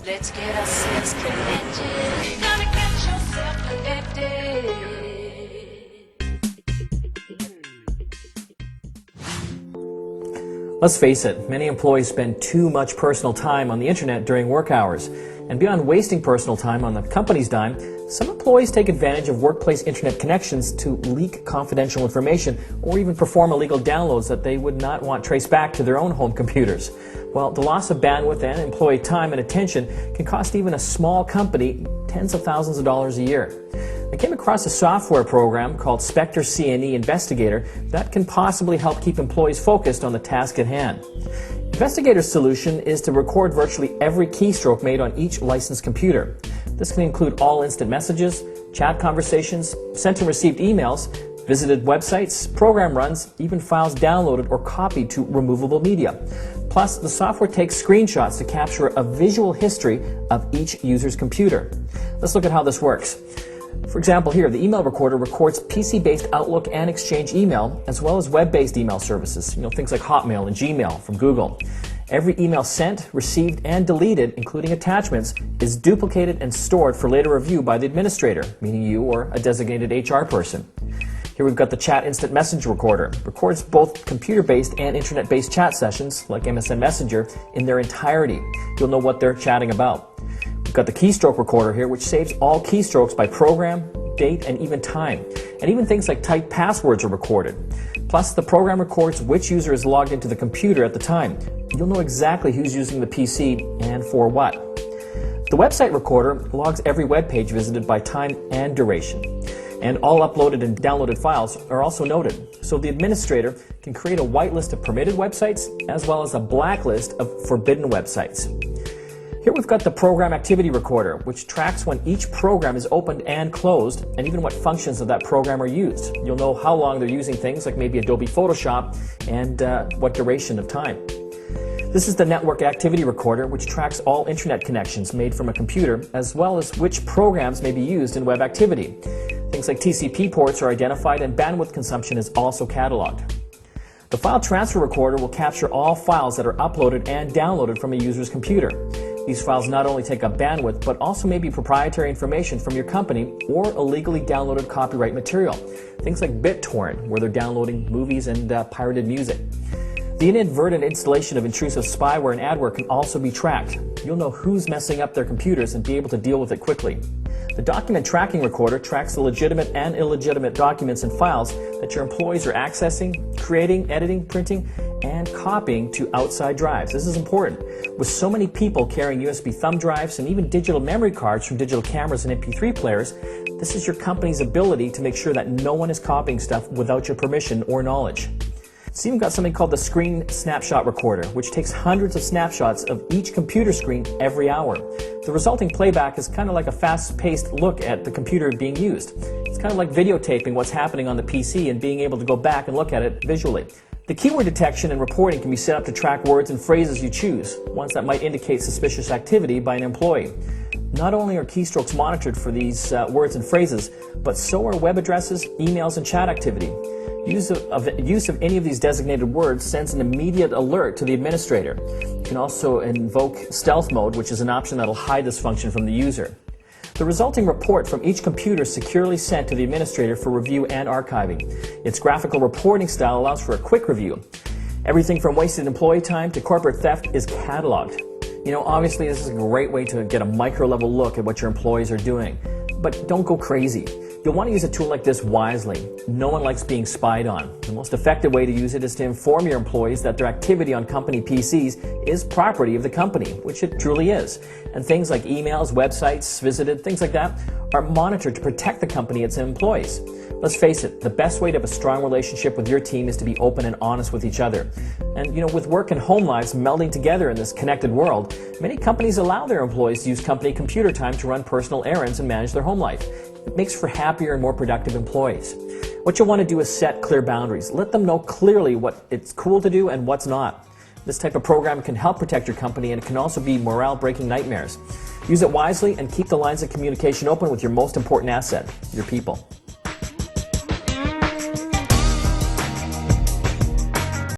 Let's get ourselves connected. Gotta get yourself connected. Let's face it, many employees spend too much personal time on the internet during work hours. And beyond wasting personal time on the company's dime, some employees take advantage of workplace internet connections to leak confidential information or even perform illegal downloads that they would not want traced back to their own home computers. Well, the loss of bandwidth and employee time and attention can cost even a small company tens of thousands of dollars a year. I came across a software program called Spector CNE Investigator that can possibly help keep employees focused on the task at hand. Investigator's solution is to record virtually every keystroke made on each licensed computer. This can include all instant messages, chat conversations, sent and received emails, visited websites, program runs, even files downloaded or copied to removable media. Plus, the software takes screenshots to capture a visual history of each user's computer. Let's look at how this works. For example, here, the email recorder records PC-based Outlook and Exchange email, as well as web-based email services, things like Hotmail and Gmail from Google. Every email sent, received, and deleted, including attachments, is duplicated and stored for later review by the administrator, meaning you or a designated HR person. Here we've got the Chat Instant Message Recorder. Records both computer-based and internet-based chat sessions, like MSN Messenger, in their entirety. You'll know what they're chatting about. We've got the Keystroke Recorder here, which saves all keystrokes by program, date, and even time. And even things like typed passwords are recorded. Plus, the program records which user is logged into the computer at the time. You'll know exactly who's using the PC and for what. The Website Recorder logs every web page visited by time and duration. And all uploaded and downloaded files are also noted, so the administrator can create a whitelist of permitted websites as well as a blacklist of forbidden websites. Here we've got the Program Activity Recorder, which tracks when each program is opened and closed, and even what functions of that program are used. You'll know how long they're using things like maybe Adobe Photoshop and what duration of time. This is the Network Activity Recorder, which tracks all internet connections made from a computer, as well as which programs may be used in web activity. Things like TCP ports are identified, and bandwidth consumption is also cataloged. The File Transfer Recorder will capture all files that are uploaded and downloaded from a user's computer. These files not only take up bandwidth, but also may be proprietary information from your company or illegally downloaded copyright material. Things like BitTorrent, where they're downloading movies and pirated music. The inadvertent installation of intrusive spyware and adware can also be tracked. You'll know who's messing up their computers and be able to deal with it quickly. The Document Tracking Recorder tracks the legitimate and illegitimate documents and files that your employees are accessing, creating, editing, printing, and copying to outside drives. This is important. With so many people carrying USB thumb drives and even digital memory cards from digital cameras and MP3 players, this is your company's ability to make sure that no one is copying stuff without your permission or knowledge. It's even got something called the Screen Snapshot Recorder, which takes hundreds of snapshots of each computer screen every hour. The resulting playback is kind of like a fast-paced look at the computer being used. It's kind of like videotaping what's happening on the PC and being able to go back and look at it visually. The keyword detection and reporting can be set up to track words and phrases you choose, ones that might indicate suspicious activity by an employee. Not only are keystrokes monitored for these words and phrases, but so are web addresses, emails, and chat activity. Use of any of these designated words sends an immediate alert to the administrator. You can also invoke stealth mode, which is an option that will hide this function from the user. The resulting report from each computer is securely sent to the administrator for review and archiving. Its graphical reporting style allows for a quick review. Everything from wasted employee time to corporate theft is cataloged. Obviously this is a great way to get a micro-level look at what your employees are doing. But don't go crazy. You'll want to use a tool like this wisely. No one likes being spied on. The most effective way to use it is to inform your employees that their activity on company PCs is property of the company, which it truly is. And things like emails, websites, visited, things like that are monitored to protect the company and its employees. Let's face it, the best way to have a strong relationship with your team is to be open and honest with each other. And with work and home lives melding together in this connected world, many companies allow their employees to use company computer time to run personal errands and manage their home life. It makes for happier and more productive employees. What you'll want to do is set clear boundaries. Let them know clearly what it's cool to do and what's not. This type of program can help protect your company, and it can also be morale-breaking nightmares. Use it wisely and keep the lines of communication open with your most important asset, your people.